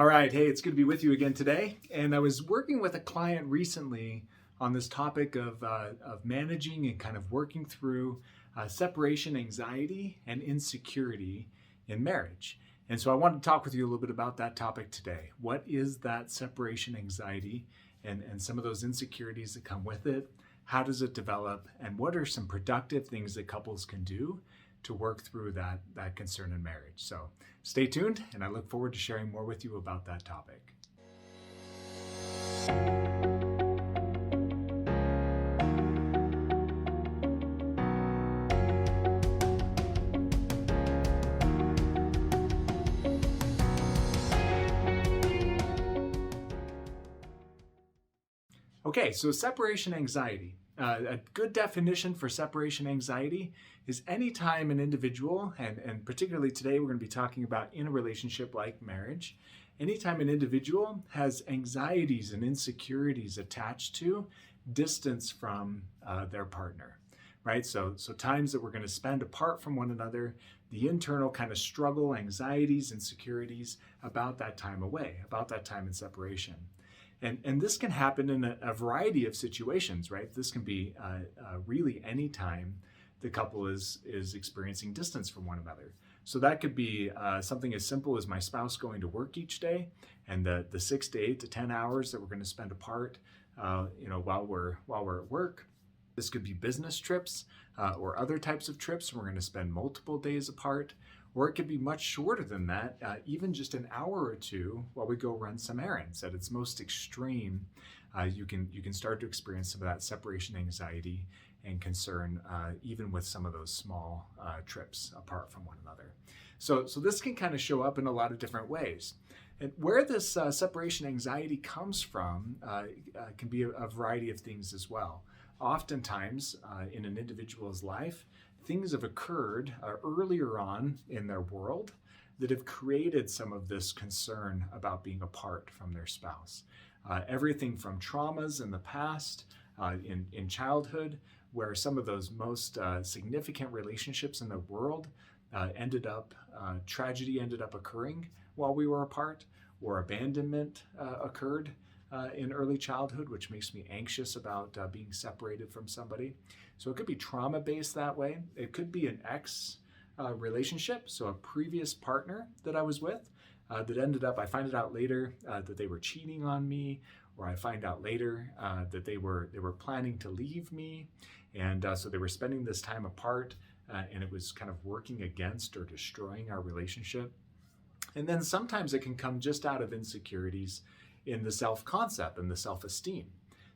All right, hey, it's good to be with you again today. And I was working with a client recently on this topic of managing and kind of working through separation anxiety and insecurity in marriage. And so I wanted to talk with you a little bit about that topic today. What is that separation anxiety and some of those insecurities that come with it? How does it develop? And what are some productive things that couples can do to work through that concern in marriage? So stay tuned, and I look forward to sharing more with you about that topic. Okay, so separation anxiety. A good definition for separation anxiety is anytime an individual, and particularly today we're going to be talking about in a relationship like marriage, anytime an individual has anxieties and insecurities attached to distance from their partner, right? So times that we're going to spend apart from one another, the internal kind of struggle, anxieties, insecurities about that time away, about that time in separation. And this can happen in a variety of situations, right? This can be really any time the couple is experiencing distance from one another. So that could be something as simple as my spouse going to work each day, and the 6 to 8 to 10 hours that we're going to spend apart, while we're at work. This could be business trips or other types of trips. We're going to spend multiple days apart. Or it could be much shorter than that, even just an hour or two while we go run some errands. At its most extreme, you can start to experience some of that separation anxiety and concern, even with some of those small trips apart from one another. So this can kind of show up in a lot of different ways. And where this separation anxiety comes from can be a variety of things as well. Oftentimes, in an individual's life, things have occurred earlier on in their world that have created some of this concern about being apart from their spouse. Everything from traumas in the past, in childhood, where some of those most significant relationships in the world tragedy ended up occurring while we were apart, or abandonment occurred in early childhood, which makes me anxious about being separated from somebody. So it could be trauma-based that way. It could be an ex relationship, so a previous partner that I was with that ended up, I find it out later that they were cheating on me, or I find out later that they were planning to leave me, and so they were spending this time apart, and it was kind of working against or destroying our relationship. And then sometimes it can come just out of insecurities in the self-concept and the self-esteem.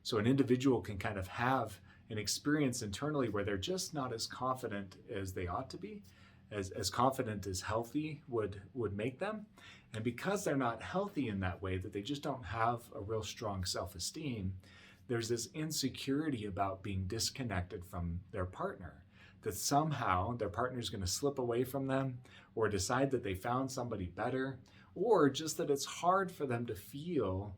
So an individual can kind of have an experience internally where they're just not as confident as they ought to be, as confident as healthy would make them. And because they're not healthy in that way, that they just don't have a real strong self-esteem, there's this insecurity about being disconnected from their partner, that somehow their partner is going to slip away from them, or decide that they found somebody better, or just that it's hard for them to feel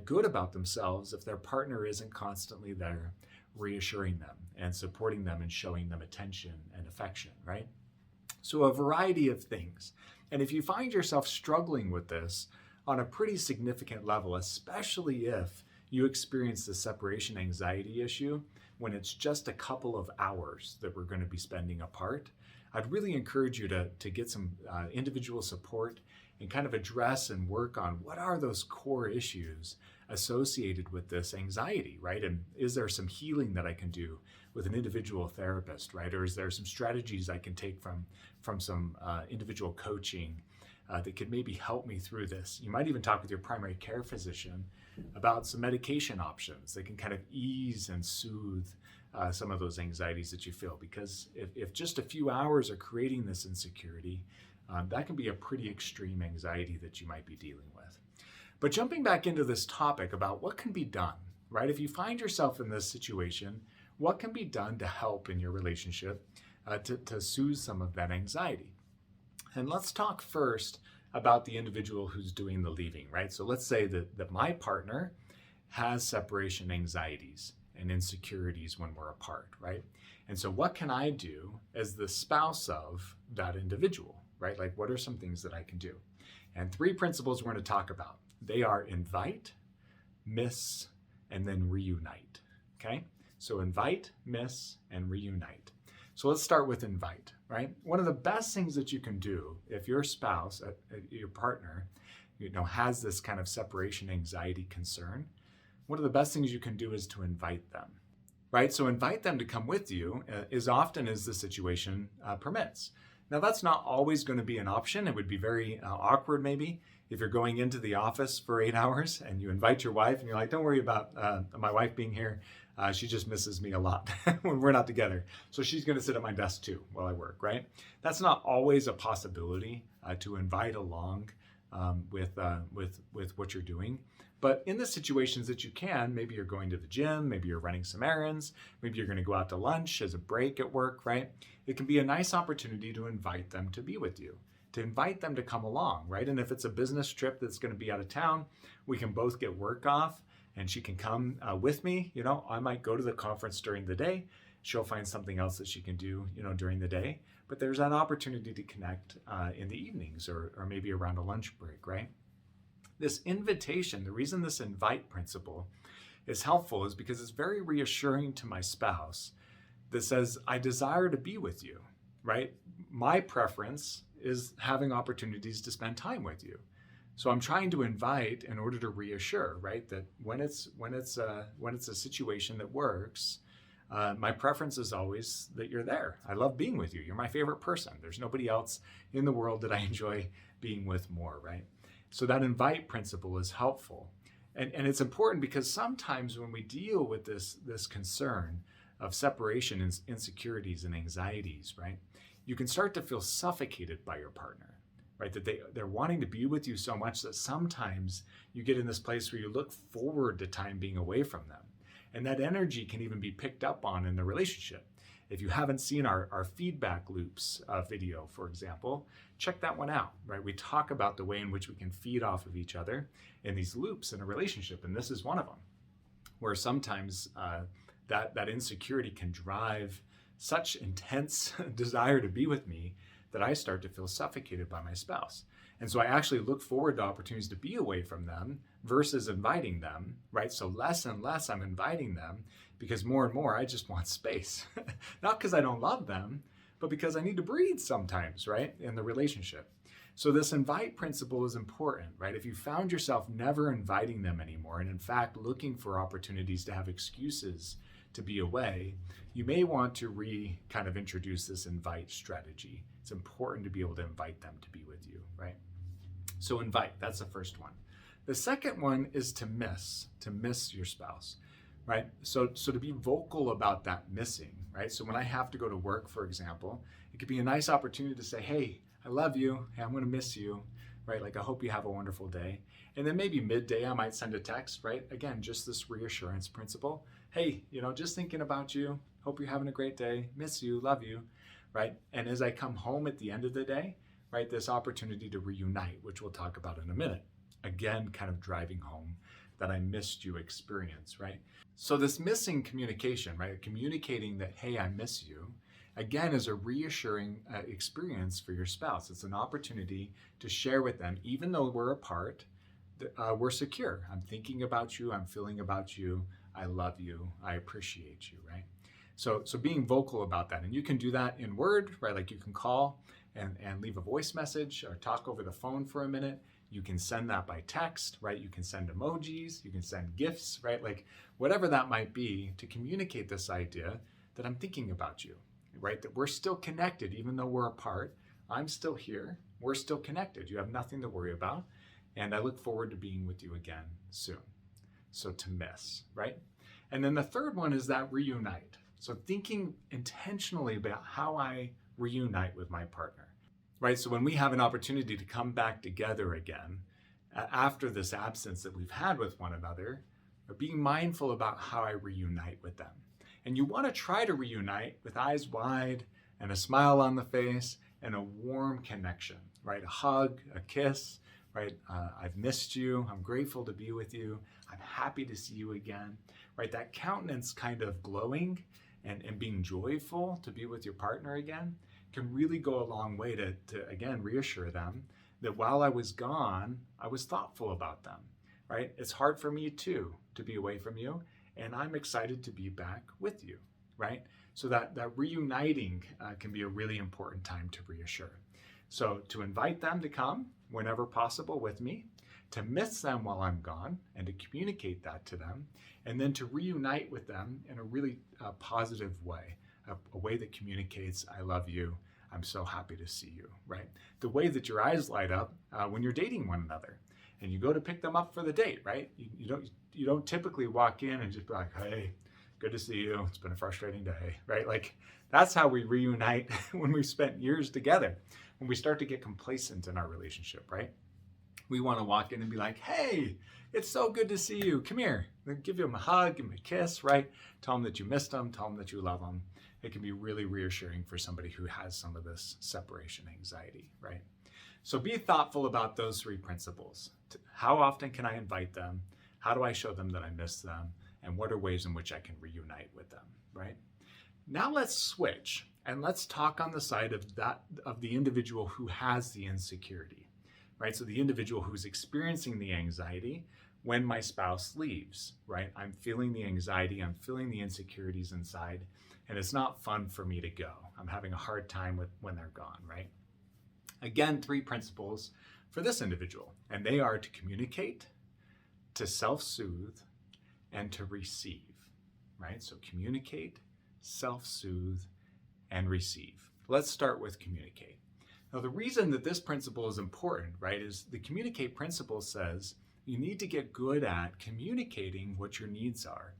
good about themselves if their partner isn't constantly there reassuring them and supporting them and showing them attention and affection, right? So a variety of things. And if you find yourself struggling with this on a pretty significant level, especially if you experience the separation anxiety issue when it's just a couple of hours that we're going to be spending apart, I'd really encourage you to get some individual support and kind of address and work on what are those core issues associated with this anxiety, right? And is there some healing that I can do with an individual therapist, right? Or is there some strategies I can take from some individual coaching that could maybe help me through this? You might even talk with your primary care physician about some medication options that can kind of ease and soothe some of those anxieties that you feel. Because if just a few hours are creating this insecurity, that can be a pretty extreme anxiety that you might be dealing with. But jumping back into this topic about what can be done, right? If you find yourself in this situation, what can be done to help in your relationship to soothe some of that anxiety? And let's talk first about the individual who's doing the leaving, right? So let's say that my partner has separation anxieties and insecurities when we're apart, right? And so what can I do as the spouse of that individual, right? Like, what are some things that I can do? And 3 principles we're going to talk about. They are invite, miss, and then reunite. Okay? So invite, miss, and reunite. So let's start with invite, right? One of the best things that you can do if your spouse, your partner, has this kind of separation anxiety concern, one of the best things you can do is to invite them, right? So invite them to come with you as often as the situation permits. Now, that's not always going to be an option. It would be very awkward maybe if you're going into the office for 8 hours and you invite your wife and you're like, don't worry about my wife being here. She just misses me a lot when we're not together. So she's going to sit at my desk too while I work, right? That's not always a possibility to invite along with what you're doing. But in the situations that you can, maybe you're going to the gym, maybe you're running some errands, maybe you're going to go out to lunch as a break at work, right? It can be a nice opportunity to invite them to be with you, to invite them to come along, right? And if it's a business trip that's going to be out of town, we can both get work off and she can come with me. I might go to the conference during the day. She'll find something else that she can do, during the day. But there's an opportunity to connect in the evenings or maybe around a lunch break, right? This invitation, the reason this invite principle is helpful is because it's very reassuring to my spouse that says, I desire to be with you, right? My preference is having opportunities to spend time with you. So I'm trying to invite in order to reassure, right? That when it's a situation that works, my preference is always that you're there. I love being with you. You're my favorite person. There's nobody else in the world that I enjoy being with more, right? So that invite principle is helpful. And it's important because sometimes when we deal with this concern of separation and insecurities and anxieties, right, you can start to feel suffocated by your partner, right? That they're wanting to be with you so much that sometimes you get in this place where you look forward to time being away from them. And that energy can even be picked up on in the relationship. If you haven't seen our feedback loops video, for example, check that one out, right? We talk about the way in which we can feed off of each other in these loops in a relationship, and this is one of them, where sometimes that insecurity can drive such intense desire to be with me that I start to feel suffocated by my spouse. And so I actually look forward to opportunities to be away from them versus inviting them, right? So less and less I'm inviting them because more and more I just want space. Not because I don't love them, but because I need to breathe sometimes, right? In the relationship. So this invite principle is important, right? If you found yourself never inviting them anymore, and in fact looking for opportunities to have excuses to be away, you may want to kind of introduce this invite strategy. It's important to be able to invite them to be with you, right? So invite, that's the first one. The second one is to miss your spouse, right? So to be vocal about that missing, right? So when I have to go to work, for example, it could be a nice opportunity to say, hey, I love you. Hey, I'm going to miss you, right? Like, I hope you have a wonderful day. And then maybe midday, I might send a text, right? Again, just this reassurance principle. Hey, just thinking about you. Hope you're having a great day. Miss you, love you, right? And as I come home at the end of the day, right, this opportunity to reunite, which we'll talk about in a minute. Again, kind of driving home that I missed you experience, right? So this missing communication, right? Communicating that, hey, I miss you, again, is a reassuring experience for your spouse. It's an opportunity to share with them, even though we're apart, we're secure. I'm thinking about you. I'm feeling about you. I love you. I appreciate you, right? So being vocal about that. And you can do that in word, right? Like you can call and leave a voice message or talk over the phone for a minute. You can send that by text, right? You can send emojis, you can send gifts, right? Like whatever that might be to communicate this idea that I'm thinking about you, right? That we're still connected, even though we're apart. I'm still here. We're still connected. You have nothing to worry about. And I look forward to being with you again soon. So to miss, right? And then the third one is that reunite. So thinking intentionally about how I reunite with my partner, right? So when we have an opportunity to come back together again, after this absence that we've had with one another, being mindful about how I reunite with them. And you want to try to reunite with eyes wide and a smile on the face and a warm connection, right? A hug, a kiss, right? I've missed you. I'm grateful to be with you. I'm happy to see you again, right? That countenance kind of glowing and being joyful to be with your partner again can really go a long way to again, reassure them that while I was gone, I was thoughtful about them, right? It's hard for me too to be away from you, and I'm excited to be back with you, right? So that reuniting can be a really important time to reassure. So to invite them to come whenever possible with me, to miss them while I'm gone and to communicate that to them, and then to reunite with them in a really positive way, a way that communicates, I love you, I'm so happy to see you, right? The way that your eyes light up when you're dating one another and you go to pick them up for the date, right? You don't typically walk in and just be like, hey, good to see you, it's been a frustrating day, right? Like that's how we reunite when we've spent years together, when we start to get complacent in our relationship, right? We want to walk in and be like, hey, it's so good to see you. Come here. Give them a hug, give them a kiss, right? Tell them that you missed them. Tell them that you love them. It can be really reassuring for somebody who has some of this separation anxiety, right? So be thoughtful about those three principles. How often can I invite them? How do I show them that I miss them? And what are ways in which I can reunite with them, right? Now let's switch and let's talk on the side of the individual who has the insecurity. Right? So the individual who's experiencing the anxiety when my spouse leaves, right? I'm feeling the anxiety, I'm feeling the insecurities inside, and it's not fun for me to go. I'm having a hard time when they're gone, right? Again, three principles for this individual, and they are to communicate, to self-soothe, and to receive, right? So communicate, self-soothe, and receive. Let's start with communicate. Now, the reason that this principle is important, right, is the communicate principle says you need to get good at communicating what your needs are,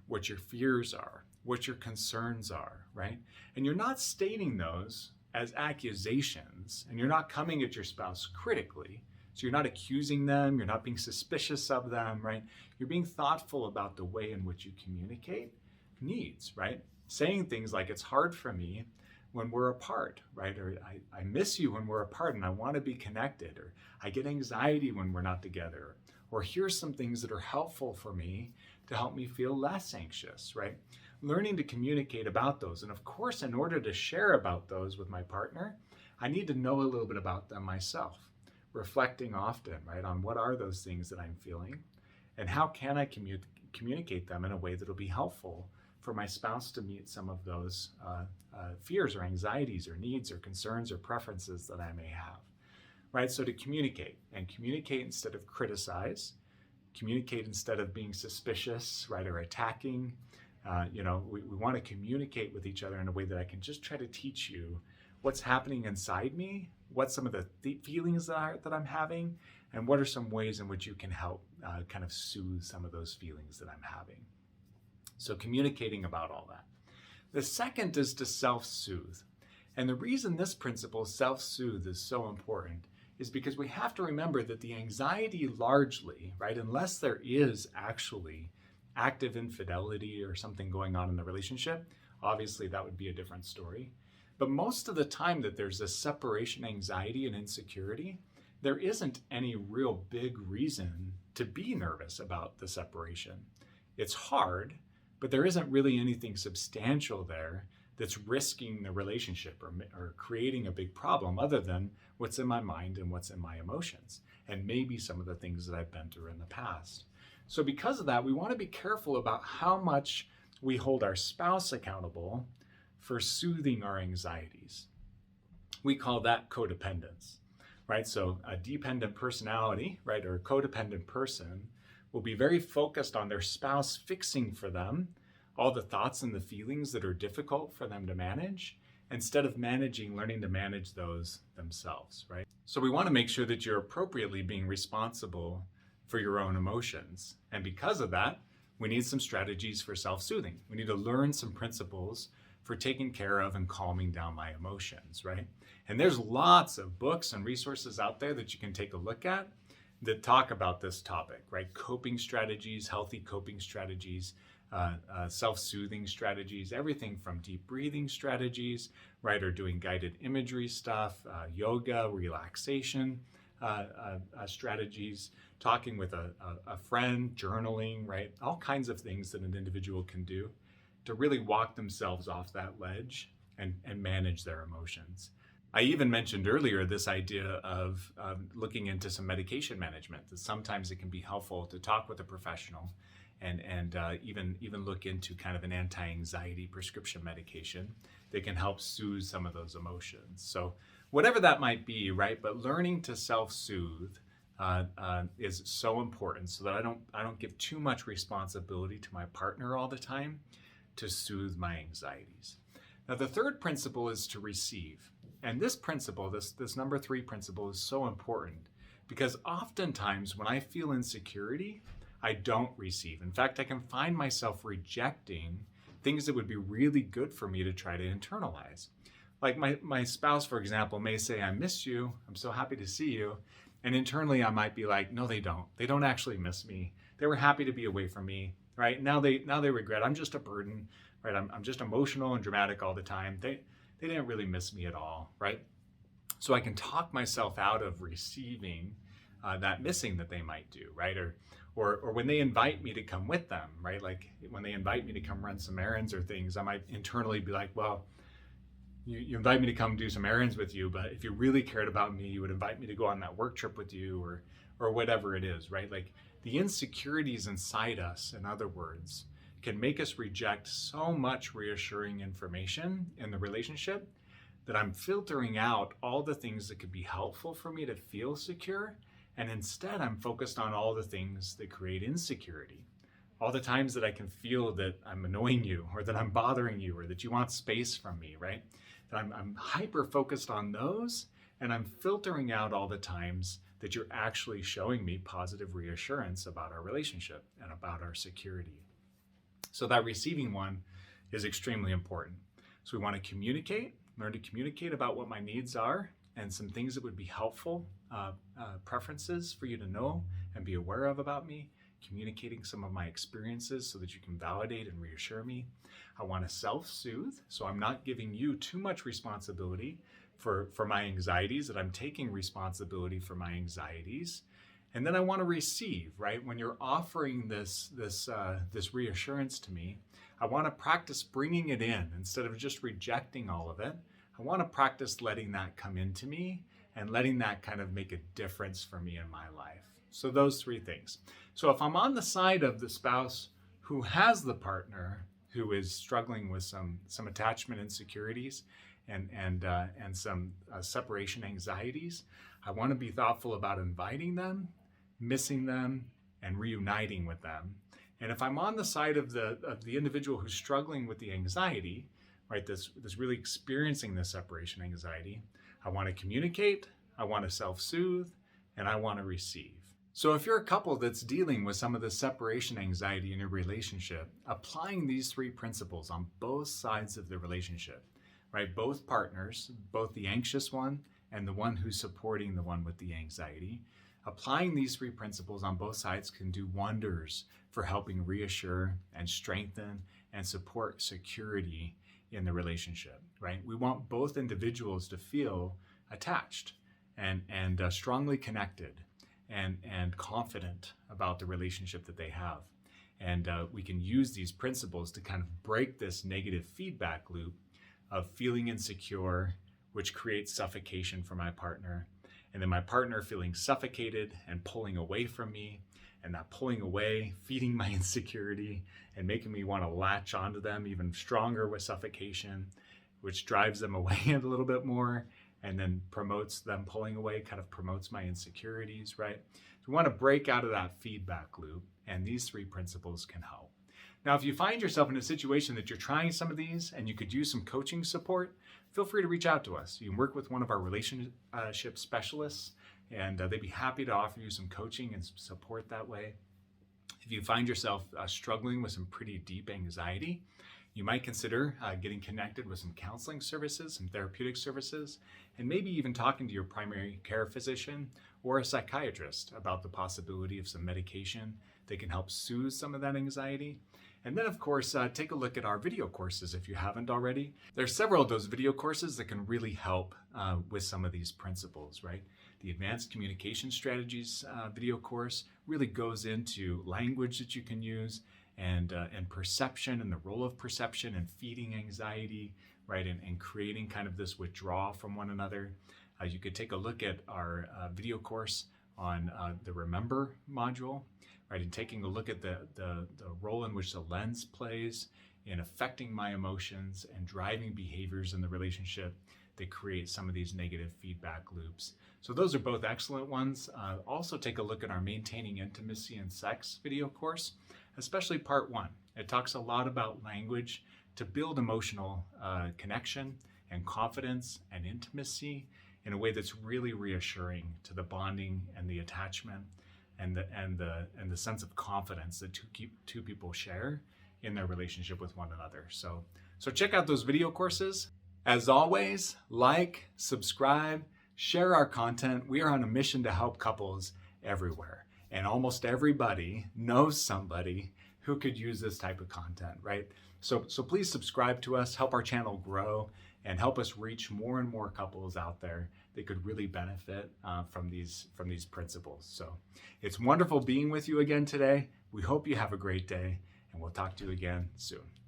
what your fears are, what your concerns are, right? And you're not stating those as accusations, and you're not coming at your spouse critically. So you're not accusing them, you're not being suspicious of them, right? You're being thoughtful about the way in which you communicate needs, right? Saying things like, it's hard for me when we're apart, right? Or I miss you when we're apart and I want to be connected, or I get anxiety when we're not together, or here's some things that are helpful for me to help me feel less anxious, right? Learning to communicate about those. And of course, in order to share about those with my partner, I need to know a little bit about them myself, reflecting often, right, on what are those things that I'm feeling and how can I communicate them in a way that'll be helpful for my spouse to meet some of those fears or anxieties or needs or concerns or preferences that I may have, right? So to communicate, and communicate instead of criticize, communicate instead of being suspicious, right, or attacking. We want to communicate with each other in a way that I can just try to teach you what's happening inside me, what some of the feelings that I'm having, and what are some ways in which you can help kind of soothe some of those feelings that I'm having. So communicating about all that. The second is to self-soothe. And the reason this principle, self-soothe, is so important is because we have to remember that the anxiety largely, right, unless there is actually active infidelity or something going on in the relationship, obviously that would be a different story. But most of the time that there's a separation anxiety and insecurity, there isn't any real big reason to be nervous about the separation. It's hard, but there isn't really anything substantial there that's risking the relationship or creating a big problem other than what's in my mind and what's in my emotions, and maybe some of the things that I've been through in the past. So because of that, we want to be careful about how much we hold our spouse accountable for soothing our anxieties. We call that codependence, right? So a dependent personality, right, or a codependent person will be very focused on their spouse fixing for them all the thoughts and the feelings that are difficult for them to manage, instead of learning to manage those themselves, right? So we want to make sure that you're appropriately being responsible for your own emotions. And because of that, we need some strategies for self-soothing. We need to learn some principles for taking care of and calming down my emotions, right? And there's lots of books and resources out there that you can take a look at that talk about this topic, right? Coping strategies, healthy coping strategies, self-soothing strategies, everything from deep breathing strategies, right, or doing guided imagery stuff, yoga, relaxation strategies, talking with a friend, journaling, right, all kinds of things that an individual can do to really walk themselves off that ledge and manage their emotions. I even mentioned earlier this idea of looking into some medication management. That sometimes it can be helpful to talk with a professional and even look into kind of an anti-anxiety prescription medication that can help soothe some of those emotions. So whatever that might be, right? But learning to self-soothe is so important, so that I don't give too much responsibility to my partner all the time to soothe my anxieties. Now, the third principle is to receive. And this principle, this number 3 principle, is so important because oftentimes when I feel insecurity, I don't receive. In fact, I can find myself rejecting things that would be really good for me to try to internalize. Like my spouse, for example, may say, I miss you. I'm so happy to see you. And internally, I might be like, no, they don't. They don't actually miss me. They were happy to be away from me, right? Now they regret. I'm just a burden, right? I'm just emotional and dramatic all the time. They didn't really miss me at all, right? So I can talk myself out of receiving that missing that they might do, right? Or when they invite me to come with them, right? Like when they invite me to come run some errands or things, I might internally be like, well, you invite me to come do some errands with you, but if you really cared about me, you would invite me to go on that work trip with you or whatever it is, right? Like the insecurities inside us, in other words, can make us reject so much reassuring information in the relationship that I'm filtering out all the things that could be helpful for me to feel secure. And instead, I'm focused on all the things that create insecurity. All the times that I can feel that I'm annoying you or that I'm bothering you or that you want space from me, right? That I'm hyper focused on those, and I'm filtering out all the times that you're actually showing me positive reassurance about our relationship and about our security. So that receiving one is extremely important. So we want to communicate, learn to communicate about what my needs are and some things that would be helpful, preferences for you to know and be aware of about me, communicating some of my experiences so that you can validate and reassure me. I want to self-soothe, so I'm not giving you too much responsibility for my anxieties, that I'm taking responsibility for my anxieties. And then I want to receive, right? When you're offering this reassurance to me, I want to practice bringing it in instead of just rejecting all of it. I want to practice letting that come into me and letting that kind of make a difference for me in my life. So those 3 things. So if I'm on the side of the spouse who has the partner who is struggling with some attachment insecurities and some separation anxieties, I want to be thoughtful about inviting them, missing them, and reuniting with them. And if I'm on the side of the individual who's struggling with the anxiety, right, this really experiencing the separation anxiety, I want to communicate, I want to self-soothe, and I want to receive. So if you're a couple that's dealing with some of the separation anxiety in your relationship, applying these 3 principles on both sides of the relationship, right? Both partners, both the anxious one and the one who's supporting the one with the anxiety, applying these 3 principles on both sides can do wonders for helping reassure and strengthen and support security in the relationship, right? We want both individuals to feel attached and strongly connected and confident about the relationship that they have. And we can use these principles to kind of break this negative feedback loop of feeling insecure, which creates suffocation for my partner. And then my partner feeling suffocated and pulling away from me, and that pulling away, feeding my insecurity and making me want to latch onto them even stronger with suffocation, which drives them away a little bit more and then promotes them pulling away, kind of promotes my insecurities, right? So we want to break out of that feedback loop, and these 3 principles can help. Now, if you find yourself in a situation that you're trying some of these and you could use some coaching support, feel free to reach out to us. You can work with one of our relationship specialists, and they'd be happy to offer you some coaching and support that way. If you find yourself struggling with some pretty deep anxiety, you might consider getting connected with some counseling services, some therapeutic services, and maybe even talking to your primary care physician or a psychiatrist about the possibility of some medication that can help soothe some of that anxiety. And then, of course, take a look at our video courses if you haven't already. There's several of those video courses that can really help with some of these principles, right? The Advanced Communication Strategies video course really goes into language that you can use and perception and the role of perception and feeding anxiety, right? And creating kind of this withdrawal from one another. You could take a look at our video course on the Remember module, right? And taking a look at the role in which the lens plays in affecting my emotions and driving behaviors in the relationship that create some of these negative feedback loops. So those are both excellent ones. Also take a look at our Maintaining Intimacy and Sex video course, especially part 1. It talks a lot about language to build emotional connection and confidence and intimacy in a way that's really reassuring to the bonding and the attachment and the sense of confidence that two people share in their relationship with one another. So check out those video courses. As always, like, subscribe, share our content. We are on a mission to help couples everywhere. And almost everybody knows somebody who could use this type of content, right? So please subscribe to us, help our channel grow, and help us reach more and more couples out there that could really benefit from these principles. So it's wonderful being with you again today. We hope you have a great day, and we'll talk to you again soon.